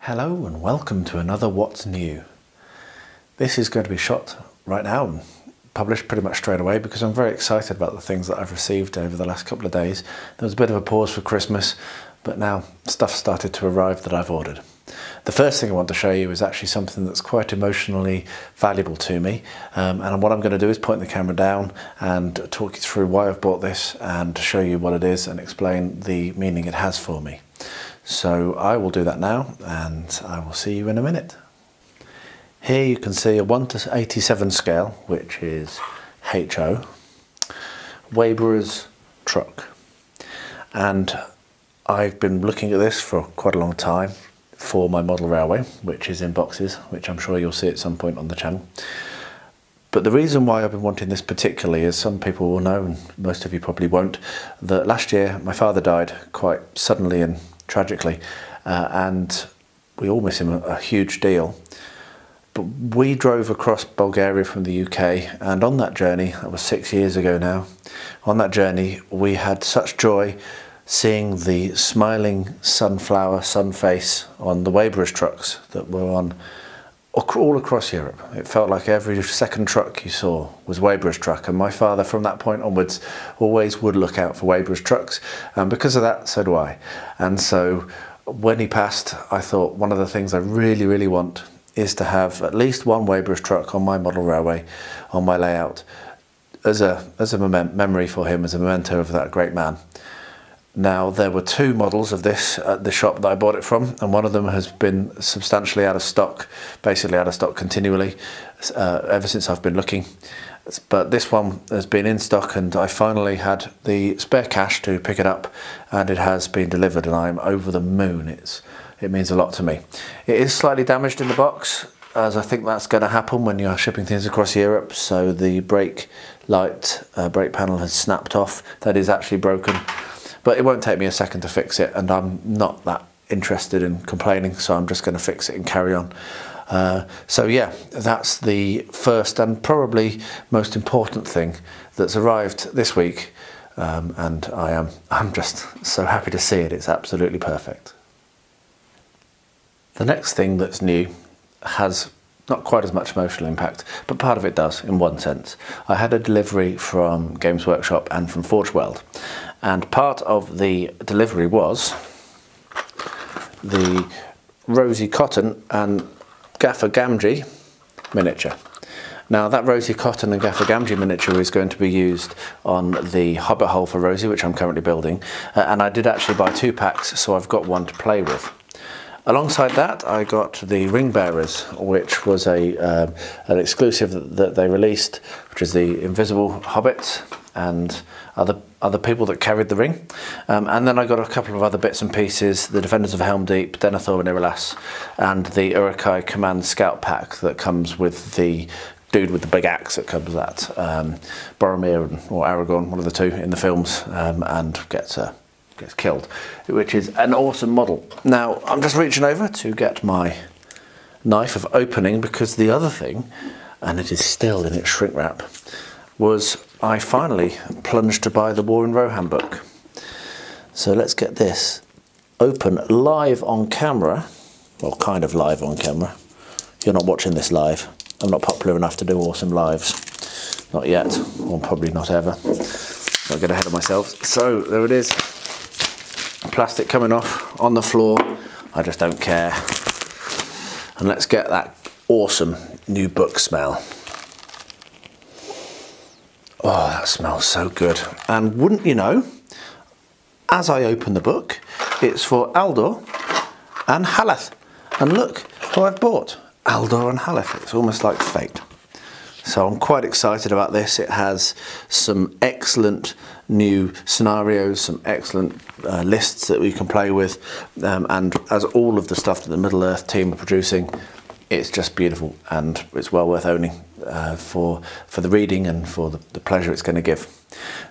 Hello and welcome to another What's New. This is going to be shot right now and published pretty much straight away because I'm very excited about the things that I've received over the last couple of days. There was a bit of a pause for Christmas, but now stuff started to arrive that I've ordered. The first thing I want to show you is actually something that's quite emotionally valuable to me, and what I'm going to do is point the camera down and talk you through why I've bought this and show you what it is and explain the meaning it has for me. So I will do that now and I will see you in a minute. Here you can see a 1:87 scale, which is HO, Waberer's truck. And I've been looking at this for quite a long time for my model railway, which is in boxes, which I'm sure you'll see at some point on the channel. But the reason why I've been wanting this particularly is some people will know, and most of you probably won't, that last year my father died quite suddenly and tragically, and we all miss him a huge deal. But we drove across Bulgaria from the UK, and on that journey, that was 6 years ago now, on that journey we had such joy seeing the smiling sunflower sun face on the Waberer's trucks that were on all across Europe. It felt like every second truck you saw was Waberer's truck, and my father from that point onwards always would look out for Waberer's trucks, and because of that, so do I. And so when he passed, I thought one of the things I really want is to have at least one Waberer's truck on my model railway, on my layout, as a memory for him, as a memento of that great man. Now, there were two models of this at the shop that I bought it from, and one of them has been substantially out of stock, basically out of stock continually, ever since I've been looking. But this one has been in stock, and I finally had the spare cash to pick it up, and it has been delivered, and I'm over the moon. It means a lot to me. It is slightly damaged in the box, as I think that's going to happen when you're shipping things across Europe. So the brake panel has snapped off. That is actually broken. But it won't take me a second to fix it, and I'm not that interested in complaining, so I'm just going to fix it and carry on. So yeah, that's the first and probably most important thing that's arrived this week, and I'm just so happy to see it. It's absolutely perfect. The next thing that's new has not quite as much emotional impact, but part of it does in one sense. I had a delivery from Games Workshop and from Forgeworld, and part of the delivery was the Rosy Cotton and Gaffer Gamgee miniature. Now, that Rosy Cotton and Gaffer Gamgee miniature is going to be used on the Hobbit hole for Rosie, which I'm currently building, and I did actually buy 2 packs, so I've got one to play with. Alongside that, I got the Ring Bearers, which was an exclusive that they released, which is the invisible hobbits and other people that carried the ring. And then I got a couple of other bits and pieces, the Defenders of Helm Deep, Denethor and Irolas, and the Uruk-hai Command Scout Pack that comes with the dude with the big axe that comes at Boromir or Aragorn, one of the two in the films, and gets killed, which is an awesome model. Now, I'm just reaching over to get my knife of opening, because the other thing, and it is still in its shrink wrap, was I finally plunged to buy the War in Rohan book. So let's get this open live on camera. Well, kind of live on camera. You're not watching this live. I'm not popular enough to do awesome lives. Not yet, or probably not ever. I'll get ahead of myself. So there it is. Plastic coming off on the floor. I just don't care. And let's get that awesome new book smell. Oh, that smells so good. And wouldn't you know, as I open the book, it's for Aldor and Haleth. And look who I've bought, Aldor and Haleth. It's almost like fate. So I'm quite excited about this. It has some excellent new scenarios, some excellent lists that we can play with, and as all of the stuff that the Middle-earth team are producing, it's just beautiful, and it's well worth owning for the reading and for the pleasure it's going to give.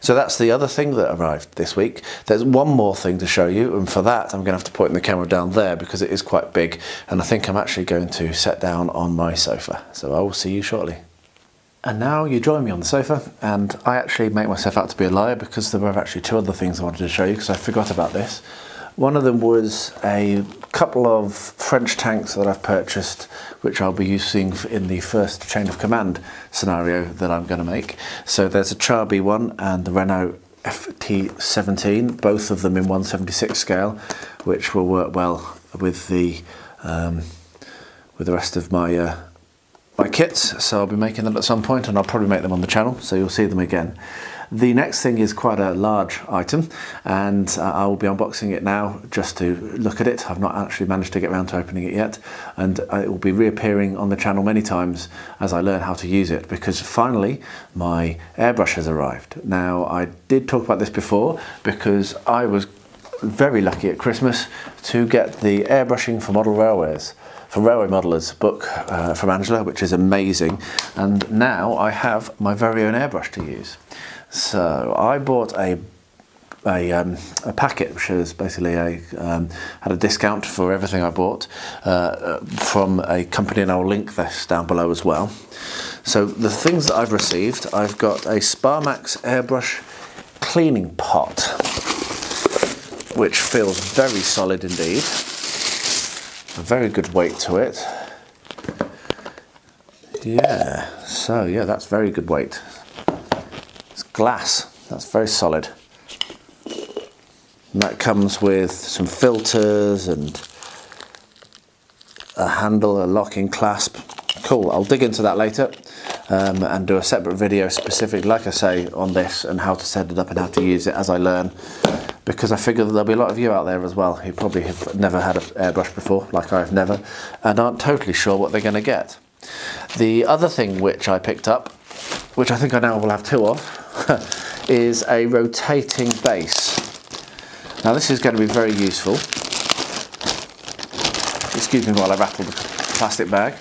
So that's the other thing that arrived this week. There's one more thing to show you, and for that I'm going to have to point the camera down there because it is quite big, and I think I'm actually going to set down on my sofa. So I will see you shortly. And now you join me on the sofa, and I actually make myself out to be a liar because there were actually 2 other things I wanted to show you because I forgot about this. One of them was a couple of French tanks that I've purchased, which I'll be using in the first chain of command scenario that I'm going to make. So there's a Char B1 and the Renault FT17, both of them in 1/76 scale, which will work well with the rest of my my kits. So I'll be making them at some point, and I'll probably make them on the channel, so you'll see them again. The next thing is quite a large item, and I will be unboxing it now just to look at it. I've not actually managed to get around to opening it yet, and it will be reappearing on the channel many times as I learn how to use it, because finally my airbrush has arrived. Now, I did talk about this before because I was very lucky at Christmas to get the Airbrushing for Model Railways, for Railway Modelers book from Angela, which is amazing, and now I have my very own airbrush to use. So I bought a packet, which is basically had a discount for everything I bought from a company, and I'll link this down below as well. So the things that I've received, I've got a Sparmax airbrush cleaning pot, which feels very solid indeed. A very good weight to it. Yeah, so yeah, that's very good weight. Glass, that's very solid. And that comes with some filters and a handle, a locking clasp. Cool, I'll dig into that later and do a separate video specific, like I say, on this and how to set it up and how to use it as I learn, because I figure that there'll be a lot of you out there as well who probably have never had an airbrush before, like I've never, and aren't totally sure what they're going to get. The other thing which I picked up, which I think I now will have two of, is a rotating base. Now this is going to be very useful. Excuse me while I rattle the plastic bag.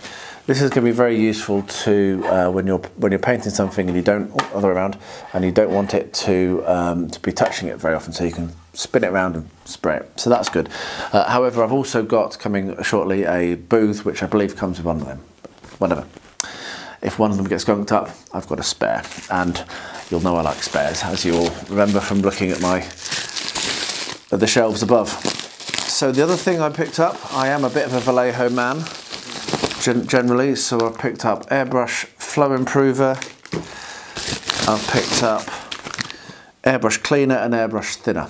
This is going to be very useful to when you're painting something and you don't, other way around, and you don't want it to be touching it very often, so you can spin it around and spray it. So that's good. However, I've also got coming shortly a booth, which I believe comes with one of them. Whatever. If one of them gets gunked up, I've got a spare, and you'll know I like spares, as you all remember from looking at the shelves above. So the other thing I picked up, I am a bit of a Vallejo man generally, so I've picked up airbrush flow improver, I've picked up airbrush cleaner and airbrush thinner.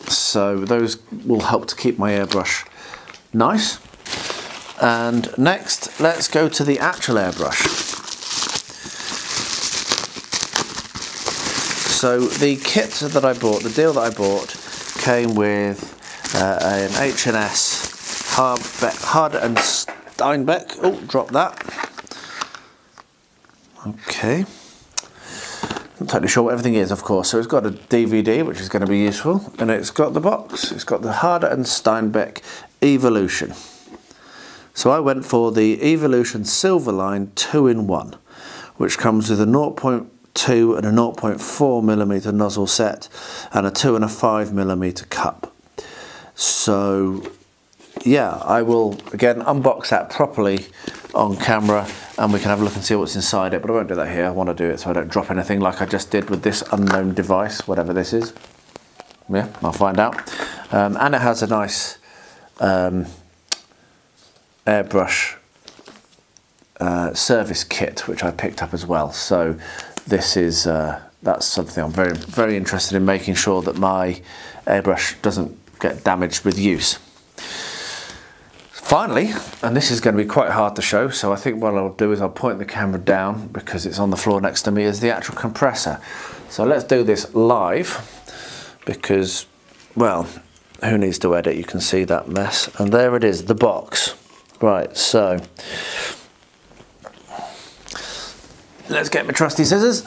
So those will help to keep my airbrush nice. And next, let's go to the actual airbrush. So the kit that I bought, the deal that I bought, came with an H&S Hard and Steinbeck. Oh, drop that. Okay. I'm not totally sure what everything is, of course. So it's got a DVD, which is going to be useful, and it's got the box. It's got the Hard and Steinbeck Evolution. So I went for the Evolution Silverline 2-in-1, which comes with a 0.2 and a 0.4mm nozzle set and a 2 and a 5mm cup. So yeah, I will again unbox that properly on camera and we can have a look and see what's inside it, but I won't do that here. I want to do it so I don't drop anything like I just did with this unknown device, whatever this is. Yeah, I'll find out. And it has a nice airbrush service kit, which I picked up as well. So this is that's something I'm very, very interested in, making sure that my airbrush doesn't get damaged with use. Finally, and this is going to be quite hard to show, so I think what I'll do is I'll point the camera down because it's on the floor next to me, is the actual compressor. So let's do this live because, well, who needs to edit? You can see that mess. And there it is, the box. Right, so let's get my trusty scissors.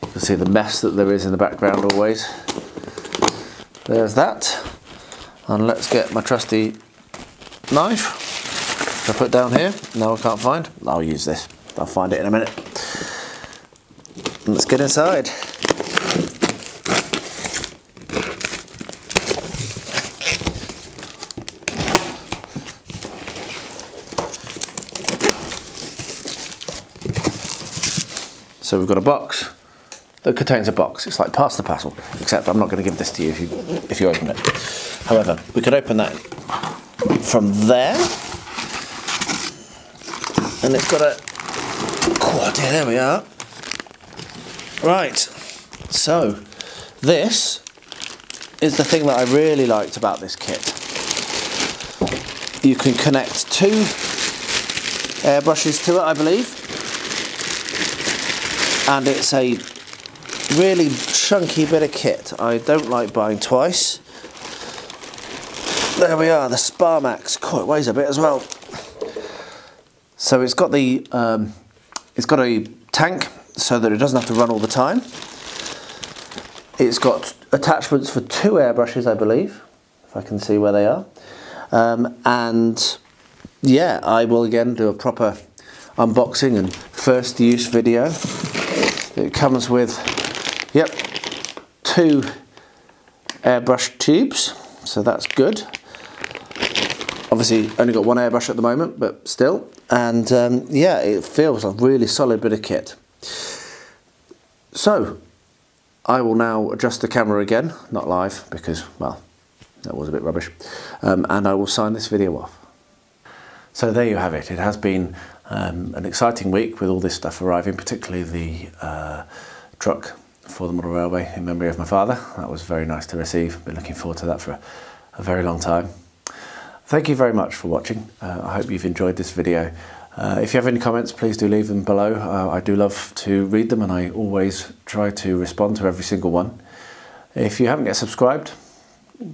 You can see the mess that there is in the background always. There's that. And let's get my trusty knife. I put down here. No, I can't find. I'll use this. I'll find it in a minute. Let's get inside. So we've got a box that contains a box. It's like pass the parcel, except I'm not going to give this to you if you open it. However, we could open that from there, and it's got a, oh dear, there we are. Right, so this is the thing that I really liked about this kit. You can connect 2 airbrushes to it, I believe, and it's a really chunky bit of kit. I don't like buying twice. There we are, the Sparmax. God, it weighs a bit as well. So it's got the it's got a tank so that it doesn't have to run all the time. It's got attachments for 2 airbrushes, I believe, if I can see where they are. And yeah, I will again do a proper unboxing and first use video. It comes with, yep, 2 airbrush tubes, so that's good. Obviously only got 1 airbrush at the moment, but still. And yeah, it feels a really solid bit of kit. So I will now adjust the camera again, not live because, well, that was a bit rubbish, and I will sign this video off. So there you have it. It has been an exciting week with all this stuff arriving, particularly the truck for the model railway in memory of my father. That was very nice to receive. Been looking forward to that for a very long time. Thank you very much for watching. I hope you've enjoyed this video. If you have any comments, please do leave them below. I do love to read them, and I always try to respond to every single one. If you haven't yet subscribed,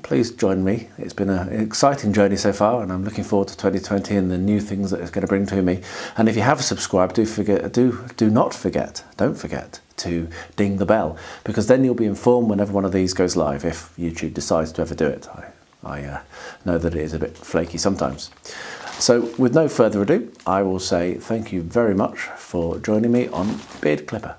please join me. It's been an exciting journey so far, and I'm looking forward to 2020 and the new things that it's going to bring to me. And if you have subscribed, don't forget to ding the bell, because then you'll be informed whenever one of these goes live, if YouTube decides to ever do it. I know that it is a bit flaky sometimes. So with no further ado, I will say thank you very much for joining me on BeardClipper.